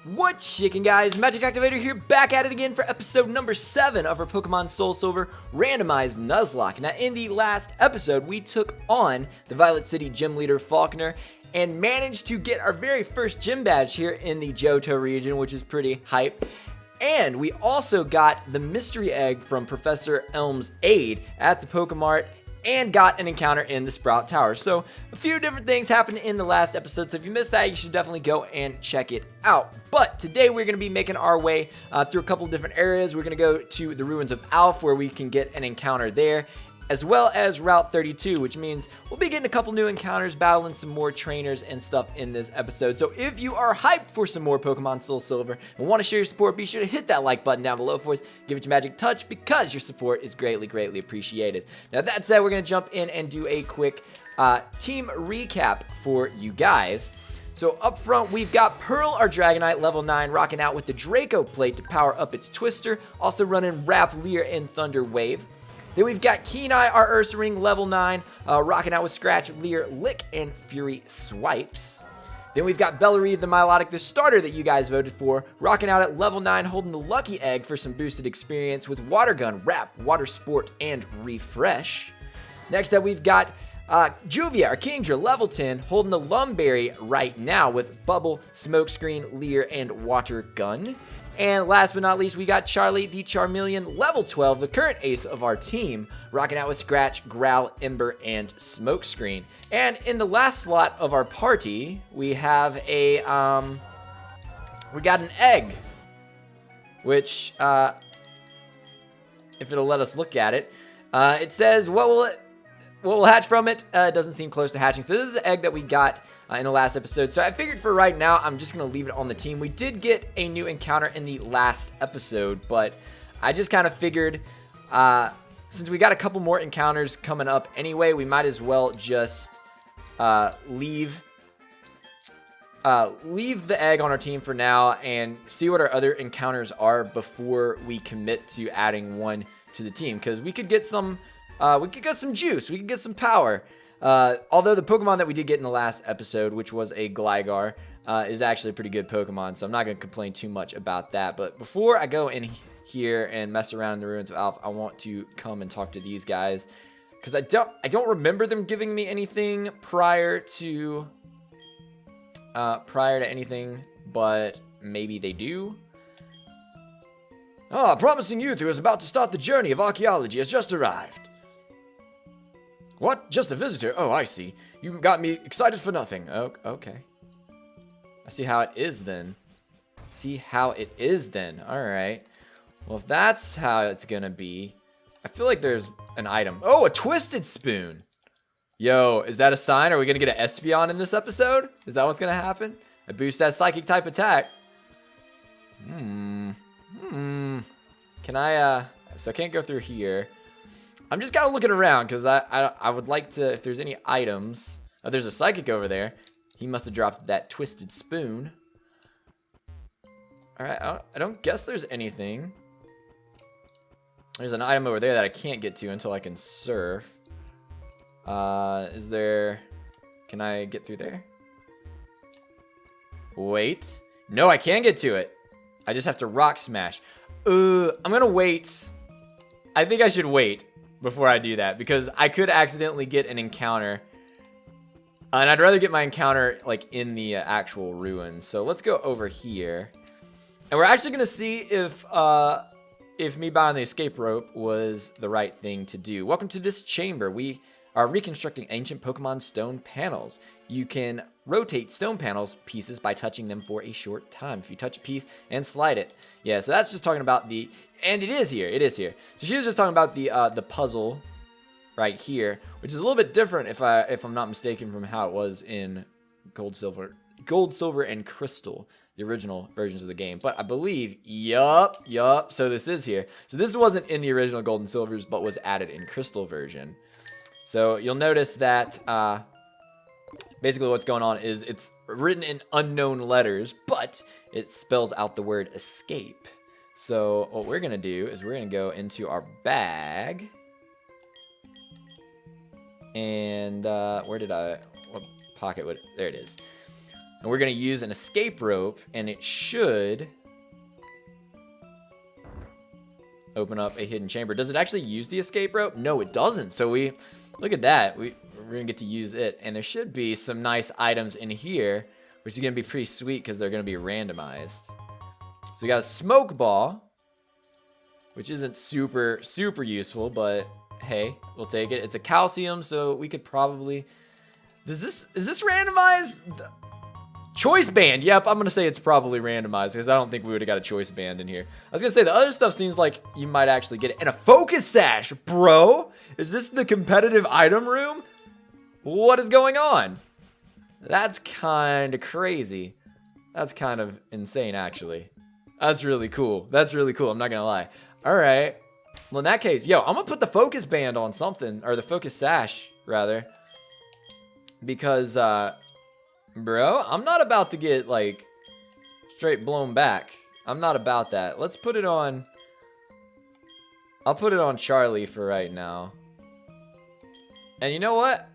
What's shaking, guys? MagicActivatr here, back at it again for episode number 7 of our Pokemon Soul Silver Randomized Nuzlocke. Now, in the last episode, we took on the Violet City Gym Leader Falconer and managed to get our very first gym badge here in the Johto region, which is pretty hype. And we also got the mystery egg from Professor Elm's aide at the Pokemart and got an encounter in the Sprout Tower. So a few different things happened in the last episode, so if you missed that, you should definitely go and check it out. But today we're going to be making our way through a couple different areas. We're going to go to the Ruins of Alph, where we can get an encounter there, as well as Route 32, which means we'll be getting a couple new encounters, battling some more trainers and stuff in this episode. So if you are hyped for some more Pokemon Soul Silver and want to share your support, be sure to hit that like button down below for us. Give it your magic touch, because your support is greatly appreciated. Now, that said, we're going to jump in and do a quick team recap for you guys. So up front, we've got Pearl, our Dragonite, level 9, rocking out with the Draco Plate to power up its Twister, also running Wrap, Leer, and Thunder Wave. Then we've got Keeneye, our Ursaring, level 9, rocking out with Scratch, Leer, Lick, and Fury Swipes. Then we've got Bellary, the Milotic, the starter that you guys voted for, rocking out at level 9, holding the Lucky Egg for some boosted experience with Water Gun, Wrap, Water Sport, and Refresh. Next up, we've got Juvia, our Kingdra, level 10, holding the Lumberry right now with Bubble, Smokescreen, Leer, and Water Gun. And last but not least, we got Charlie, the Charmeleon, level 12, the current ace of our team, rocking out with Scratch, Growl, Ember, and Smokescreen. And in the last slot of our party, we have a, we got an egg, which, if it'll let us look at it, it says, what will hatch from it? It doesn't seem close to hatching. So this is the egg that we got in the last episode. So I figured for right now, I'm just going to leave it on the team. We did get a new encounter in the last episode, but I just kind of figured, since we got a couple more encounters coming up anyway, we might as well just leave the egg on our team for now and see what our other encounters are before we commit to adding one to the team, because we could get some juice, we could get some power. Although the Pokemon that we did get in the last episode, which was a Gligar, is actually a pretty good Pokemon, so I'm not going to complain too much about that. But before I go in here and mess around in the Ruins of Alph, I want to come and talk to these guys, because I don't remember them giving me anything prior to anything, but maybe they do. A promising youth who is about to start the journey of archaeology has just arrived. What? Just a visitor? Oh, I see. You got me excited for nothing. Oh, okay. I see how it is then. Alright. Well, if that's how it's gonna be, I feel like there's an item. Oh, a Twisted Spoon! Yo, is that a sign? Are we gonna get an Espeon in this episode? Is that what's gonna happen? I boost that Psychic type attack. Can I, so I can't go through here. I'm just kind of looking around, because I would like to, if there's any items. Oh, there's a Psychic over there. He must have dropped that Twisted Spoon. Alright, I don't guess there's anything. There's an item over there that I can't get to until I can surf. Is there... Can I get through there? Wait. No, I can get to it. I just have to Rock Smash. I'm gonna wait. I think I should wait before I do that, because I could accidentally get an encounter, and I'd rather get my encounter like in the actual ruins. So let's go over here, and we're actually gonna see if me buying the escape rope was the right thing to do. Welcome to this chamber. We are reconstructing ancient Pokemon stone panels. You can rotate stone panels pieces by touching them for a short time. If you touch a piece and slide it. Yeah, so that's just talking about the, and it is here. So she was just talking about the puzzle right here, which is a little bit different if I'm not mistaken from how it was in Gold, Silver, and Crystal, the original versions of the game. But I believe, yup. So this is here. So this wasn't in the original Gold and Silvers, but was added in Crystal version. So you'll notice that basically what's going on is it's written in unknown letters, but it spells out the word escape. So what we're going to do is we're going to go into our bag. And what pocket would, there it is. And we're going to use an escape rope, and it should open up a hidden chamber. Does it actually use the escape rope? No, it doesn't. So look at that. We're going to get to use it. And there should be some nice items in here, which is going to be pretty sweet because they're going to be randomized. So we got a smoke ball, which isn't super, super useful, but hey, we'll take it. It's a calcium, so we could probably... is this randomized? Choice band. Yep, I'm going to say it's probably randomized because I don't think we would have got a choice band in here. I was going to say the other stuff seems like you might actually get it. And a focus sash, bro. Is this the competitive item room? What is going on? That's kind of crazy. That's kind of insane, actually. That's really cool. That's really cool. I'm not going to lie. All right. Well, in that case, yo, I'm going to put the focus band on something, or the focus sash, rather. Because, bro, I'm not about to get, like, straight blown back. I'm not about that. Let's put it on... I'll put it on Charlie for right now. And you know what?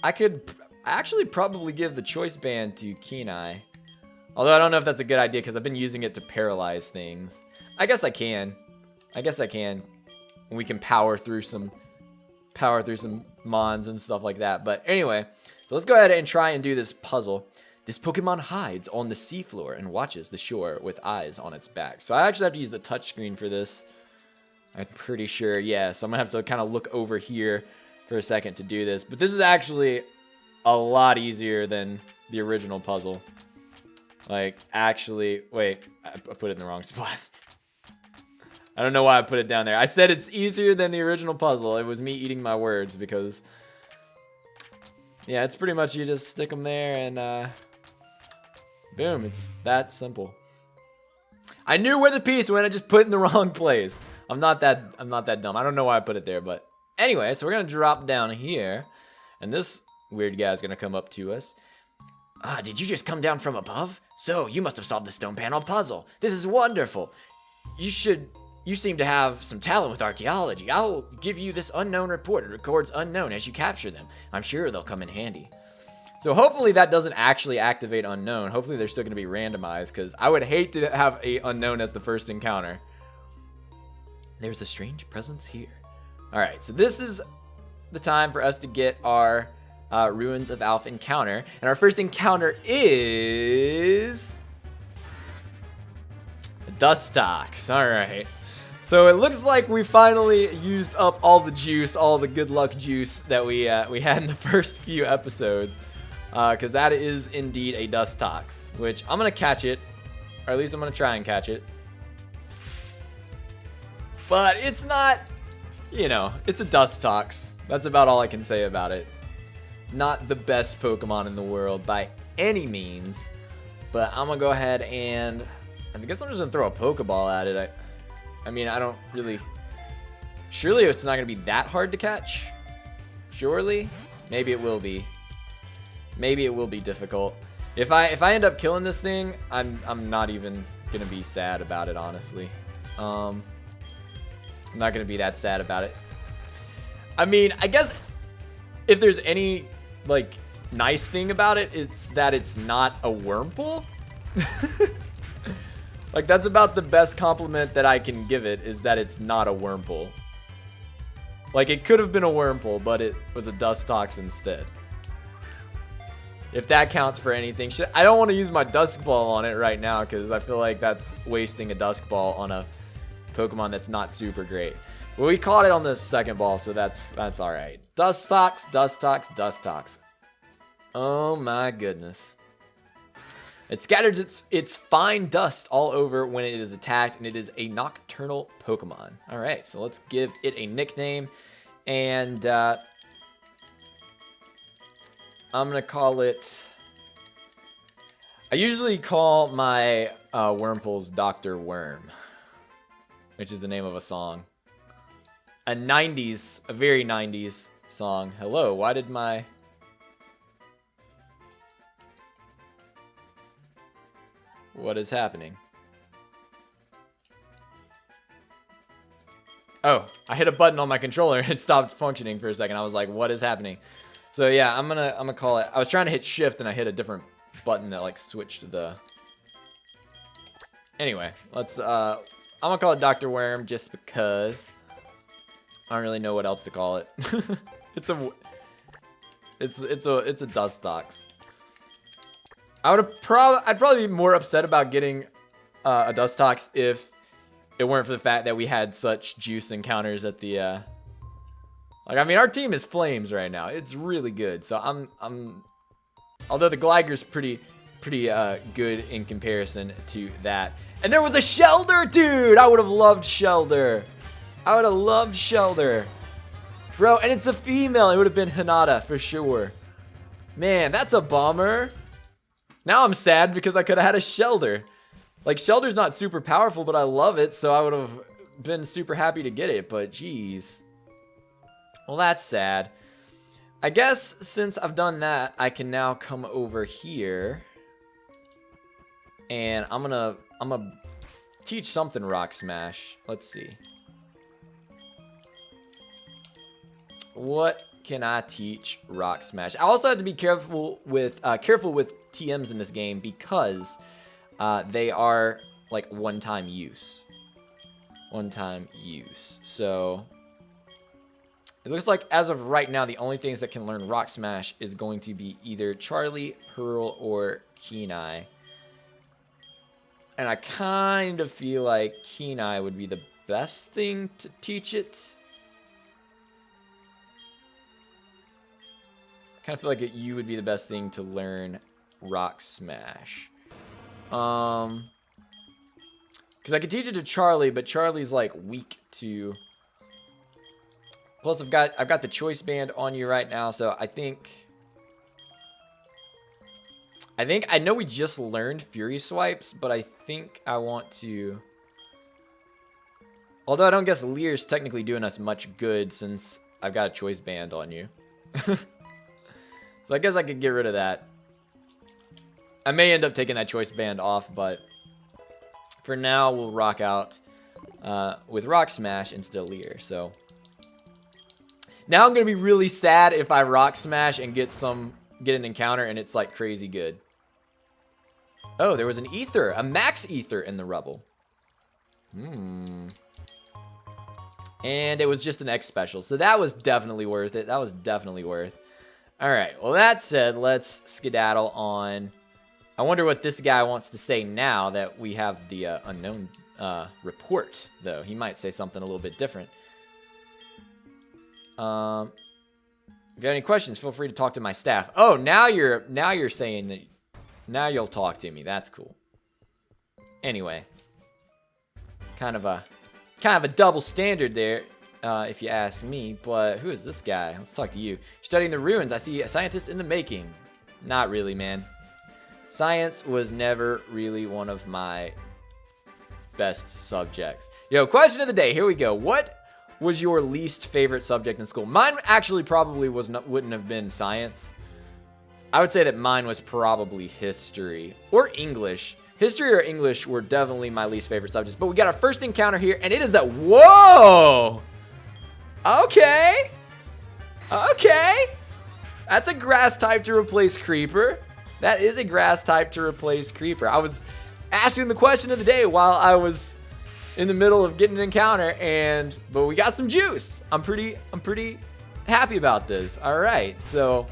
I could actually probably give the choice band to Kenai. Although I don't know if that's a good idea because I've been using it to paralyze things. I guess I can. I guess I can. And we can power through some mons and stuff like that. But anyway... so let's go ahead and try and do this puzzle. This Pokemon hides on the seafloor and watches the shore with eyes on its back. So I actually have to use the touchscreen for this. I'm pretty sure, yeah. So I'm going to have to kind of look over here for a second to do this. But this is actually a lot easier than the original puzzle. Like, actually, wait, I put it in the wrong spot. I don't know why I put it down there. I said it's easier than the original puzzle. It was me eating my words because... yeah, it's pretty much you just stick them there and boom, it's that simple. I knew where the piece went, I just put it in the wrong place. I'm not that dumb. I don't know why I put it there, but anyway, so we're gonna drop down here, and this weird guy is gonna come up to us. Ah, did you just come down from above? So you must have solved the stone panel puzzle. This is wonderful. You seem to have some talent with archaeology. I'll give you this unknown report. It records unknown as you capture them. I'm sure they'll come in handy. So hopefully that doesn't actually activate unknown. Hopefully they're still going to be randomized because I would hate to have a unknown as the first encounter. There's a strange presence here. All right, so this is the time for us to get our Ruins of Alph encounter. And our first encounter is... Dustox. All right. So it looks like we finally used up all the juice, all the good luck juice that we had in the first few episodes. Because that is indeed a Dustox, which I'm going to catch it. Or at least I'm going to try and catch it. But it's not, you know, it's a Dustox. That's about all I can say about it. Not the best Pokemon in the world by any means. But I'm going to go ahead and... I guess I'm just going to throw a Pokeball at it. I mean, I don't really... surely it's not going to be that hard to catch. Surely? Maybe it will be. Maybe it will be difficult. If I end up killing this thing, I'm not even going to be sad about it, honestly. I'm not going to be that sad about it. I mean, I guess if there's any, like, nice thing about it, it's that it's not a Wurmple. Like, that's about the best compliment that I can give it, is that it's not a Wurmple. Like, it could have been a Wurmple, but it was a Dustox instead. If that counts for anything. I don't want to use my Dusk Ball on it right now, because I feel like that's wasting a Dusk Ball on a Pokemon that's not super great. But we caught it on the second ball, so that's alright. Dustox, Dustox, Dustox. Oh my goodness. It scatters its fine dust all over when it is attacked, and it is a nocturnal Pokemon. Alright, so let's give it a nickname, and I'm going to call it... I usually call my Wurmples Dr. Worm, which is the name of a song. A very 90s song. Hello, why did my... What is happening? Oh, I hit a button on my controller and it stopped functioning for a second. I was like, what is happening? So yeah, I'm gonna call it... I was trying to hit shift and I hit a different button that like switched the... Anyway, let's I'm gonna call it Dr. Worm just because I don't really know what else to call it. It's a Dustox. I'd probably be more upset about getting a Dustox if it weren't for the fact that we had such juice encounters at the like, I mean, our team is flames right now. It's really good. So I'm although the Gliger's pretty good in comparison to that. And there was a Shelder, dude. I would have loved Shelder. I would have loved Shelder. Bro, and it's a female. It would have been Hinata for sure. Man, that's a bummer. Now I'm sad because I could have had a Shelder. Like, Shelder's not super powerful, but I love it, so I would have been super happy to get it, but geez. Well, that's sad. I guess since I've done that, I can now come over here. And I'm gonna teach something Rock Smash. Let's see. What can I teach Rock Smash? I also have to be careful with TMs in this game because they are like one-time use. One-time use. So it looks like as of right now, the only things that can learn Rock Smash is going to be either Charlie, Pearl, or Kenai. And I kind of feel like Kenai would be the best thing to teach it. I kind of feel like you would be the best thing to learn Rock Smash. Because I could teach it to Charlie, but Charlie's like weak to... Plus I've got the choice band on you right now, so I think I know we just learned Fury Swipes, but I think I want to... Although I don't guess Lear's technically doing us much good since I've got a choice band on you. So I guess I could get rid of that. I may end up taking that choice band off, but for now we'll rock out with Rock Smash instead of Lear. So now I'm gonna be really sad if I Rock Smash and get an encounter and it's like crazy good. Oh, there was an Ether, a Max Ether in the Rubble. And it was just an X special, so that was definitely worth it. That was definitely worth. All right, well, that said, let's skedaddle on. I wonder what this guy wants to say now that we have the unknown report, though. He might say something a little bit different. If you have any questions, feel free to talk to my staff. Oh, now you're saying that. Now you'll talk to me. That's cool. Anyway, kind of a double standard there. If you ask me, but who is this guy? Let's talk to you. Studying the ruins. I see a scientist in the making. Not really, man. Science was never really one of my best subjects. Yo, question of the day. Here we go. What was your least favorite subject in school? Mine actually probably wouldn't have been science. I would say that mine was probably history or English. History or English were definitely my least favorite subjects. But we got our first encounter here, and it is a... Whoa! Okay. Okay. That's a grass type to replace Creeper. That is a grass type to replace Creeper. I was asking the question of the day while I was in the middle of getting an encounter, but we got some juice. I'm pretty happy about this. All right. So,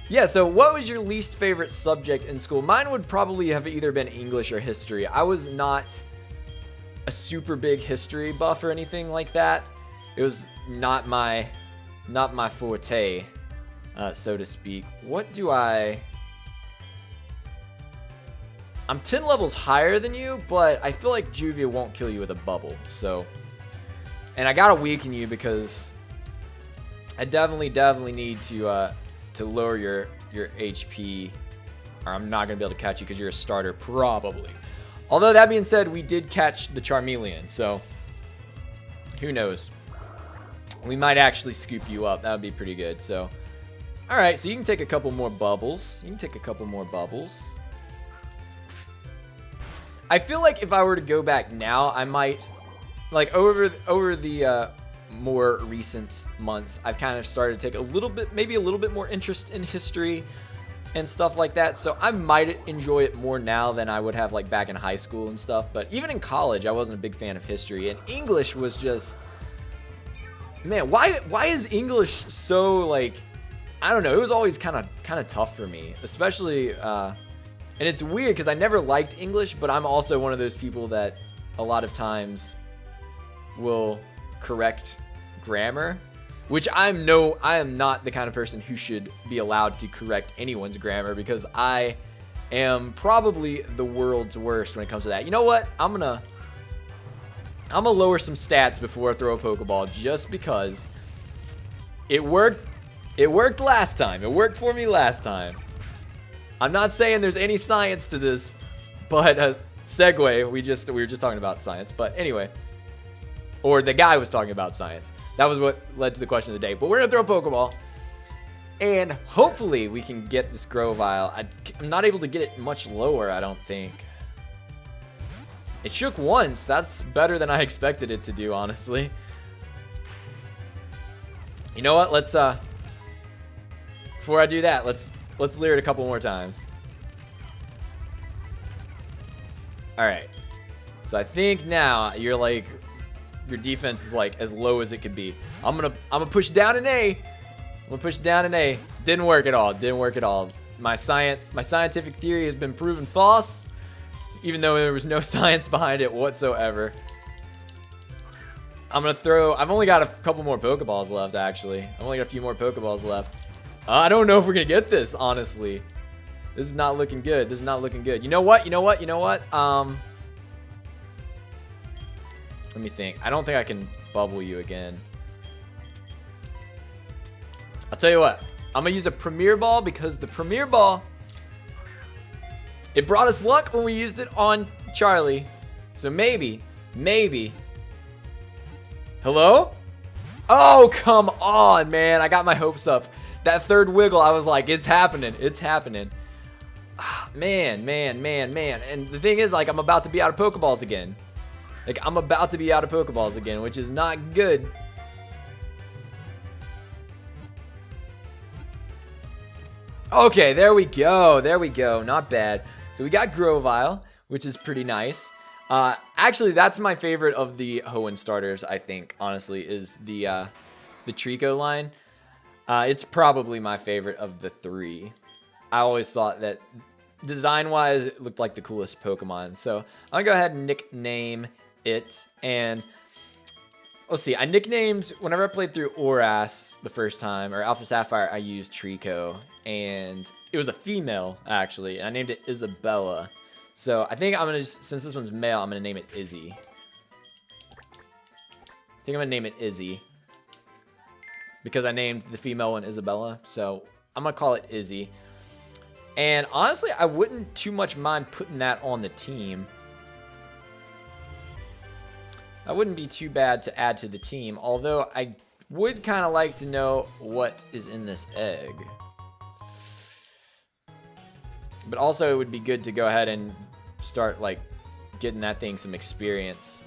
yeah, so what was your least favorite subject in school? Mine would probably have either been English or history. I was not a super big history buff or anything like that. It was not my forte, so to speak. What do I'm 10 levels higher than you, but I feel like Juvia won't kill you with a bubble. So, and I gotta weaken you because I definitely need to lower your HP, or I'm not gonna be able to catch you because you're a starter probably. Although that being said, we did catch the Charmeleon, so who knows? We might actually scoop you up. That would be pretty good. So, all right. So you can take a couple more bubbles. I feel like if I were to go back now, I might, like over the more recent months, I've kind of started to take maybe a little bit more interest in history. and stuff like that. So I might enjoy it more now than I would have like back in high school and stuff. But even in college, I wasn't a big fan of history, and English was just, man, why is English so like, I don't know, it was always kind of tough for me, especially and it's weird because I never liked English, but I'm also one of those people that a lot of times will correct grammar, which I am not the kind of person who should be allowed to correct anyone's grammar, because I am probably the world's worst when it comes to that. You know what? I'm gonna lower some stats before I throw a Pokeball, just because it worked. It worked last time. It worked for me last time. I'm not saying there's any science to this, but segue. We were just talking about science, but anyway. Or the guy was talking about science. That was what led to the question of the day. But we're going to throw a Pokeball. And hopefully we can get this Grovyle. I'm not able to get it much lower, I don't think. It shook once. That's better than I expected it to do, honestly. You know what? Let's, before I do that, let's leer it a couple more times. Alright. So I think now you're like, your defense is like as low as it could be. I'm gonna push down an A. I'm gonna push down an A. Didn't work at all. Didn't work at all. My scientific theory has been proven false, even though there was no science behind it whatsoever. I'm gonna throw. I've only got a couple more Pokeballs left, actually. I've only got a few more Pokeballs left. I don't know if we're gonna get this, honestly. This is not looking good. This is not looking good. You know what? You know what? You know what? Let me think. I don't think I can bubble you again. I'll tell you what. I'm going to use a Premier Ball, because the Premier Ball, it brought us luck when we used it on Charlie. So maybe. Hello? Oh, come on, man. I got my hopes up. That third wiggle, I was like, it's happening. It's happening. Man. And the thing is, like, I'm about to be out of Pokeballs again. Like, I'm about to be out of Pokeballs again, which is not good. Okay, there we go. There we go. Not bad. So we got Grovyle, which is pretty nice. Actually, that's my favorite of the Hoenn starters, I think, honestly, is the Trico line. It's probably my favorite of the three. I always thought that design-wise, it looked like the coolest Pokemon. So I'm going to go ahead and nickname it, and let's see, I nicknamed, whenever I played through Oras the first time, or Alpha Sapphire, I used Trico, and it was a female, actually, and I named it Isabella. So I think I'm gonna just, since this one's male, I'm gonna name it Izzy. I think I'm gonna name it Izzy, because I named the female one Isabella, so I'm gonna call it Izzy. And honestly, I wouldn't too much mind putting that on the team. I wouldn't be too bad to add to the team, although I would kind of like to know what is in this egg. But also, it would be good to go ahead and start, like, getting that thing some experience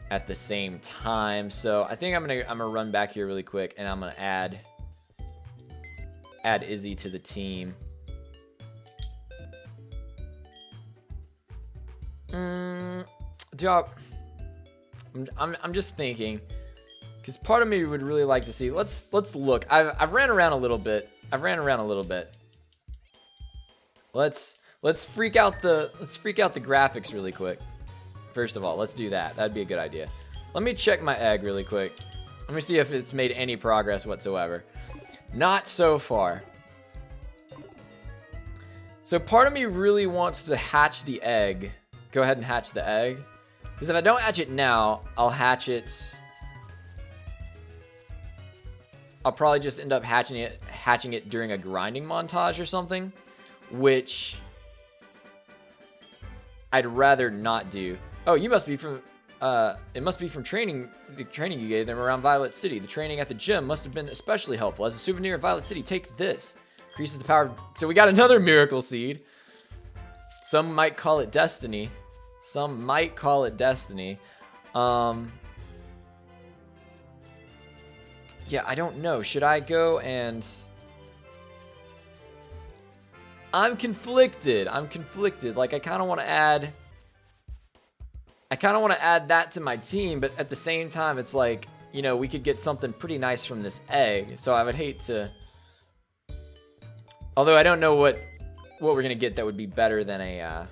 at the same time. So I think I'm gonna run back here really quick, and I'm gonna add Izzy to the team. I'm just thinking, because part of me would really like to see. Let's look. I've ran around a little bit. Let's freak out the graphics really quick. First of all, let's do that. That'd be a good idea. Let me check my egg really quick. Let me see if it's made any progress whatsoever. Not so far. So part of me really wants to hatch the egg. Go ahead and hatch the egg. Because if I don't hatch it now, I'll hatch it. I'll probably just end up hatching it during a grinding montage or something, which I'd rather not do. Oh, you must be from. It must be from the training you gave them around Violet City. The training at the gym must have been especially helpful. As a souvenir of Violet City, take this. Increases the power of. So we got another miracle seed. Some might call it destiny. Some might call it destiny. Yeah, I don't know. Should I go and... I'm conflicted. Like, I kind of want to add that to my team, but at the same time, it's like, you know, we could get something pretty nice from this egg. So I would hate to, although I don't know what we're going to get that would be better than a,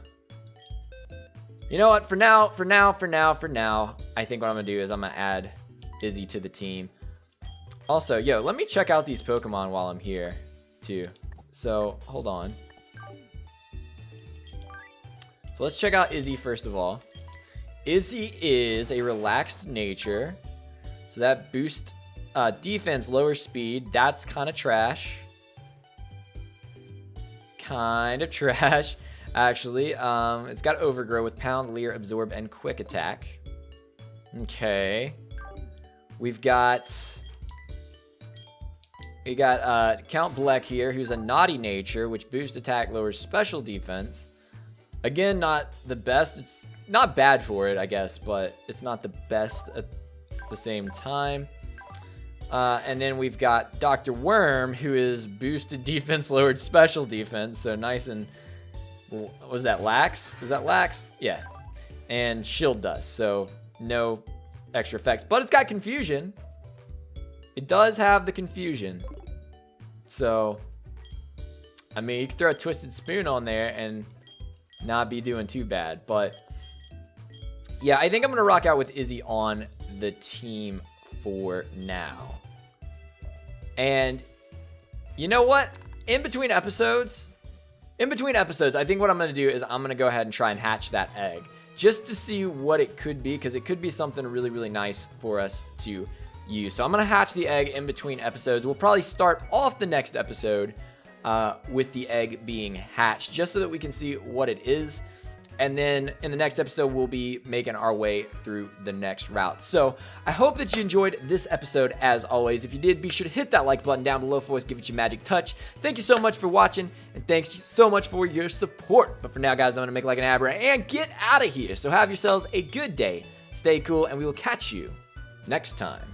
you know what, for now, I think what I'm going to do is I'm going to add Izzy to the team. Also, yo, let me check out these Pokemon while I'm here, too. So, hold on. So let's check out Izzy first of all. Izzy is a relaxed nature. So that boosts defense, lower speed. That's kind of trash. It's kind of trash, actually. It's got Overgrow with Pound, Leer, Absorb, and Quick Attack. Okay. We got Count Bleck here, who's a naughty nature, which boosts attack, lowers special defense. Again, not the best. It's not bad for it, I guess, but it's not the best at the same time. And then we've got Dr. Worm, who is boosted defense, lowered special defense. So nice and, was that lax? Is that lax? Yeah. And shield dust. So no extra effects, but it's got confusion. It does have the confusion. So, I mean, you can throw a Twisted Spoon on there and not be doing too bad. But yeah, I think I'm going to rock out with Izzy on the team for now. And you know what? In between episodes, I think what I'm going to do is I'm going to go ahead and try and hatch that egg just to see what it could be, because it could be something really, really nice for us to use. So I'm going to hatch the egg in between episodes. We'll probably start off the next episode with the egg being hatched, just so that we can see what it is. And then in the next episode, we'll be making our way through the next route. So I hope that you enjoyed this episode as always. If you did, be sure to hit that like button down below for us, give it your magic touch. Thank you so much for watching, and thanks so much for your support. But for now, guys, I'm going to make like an Abra and get out of here. So have yourselves a good day, stay cool, and we will catch you next time.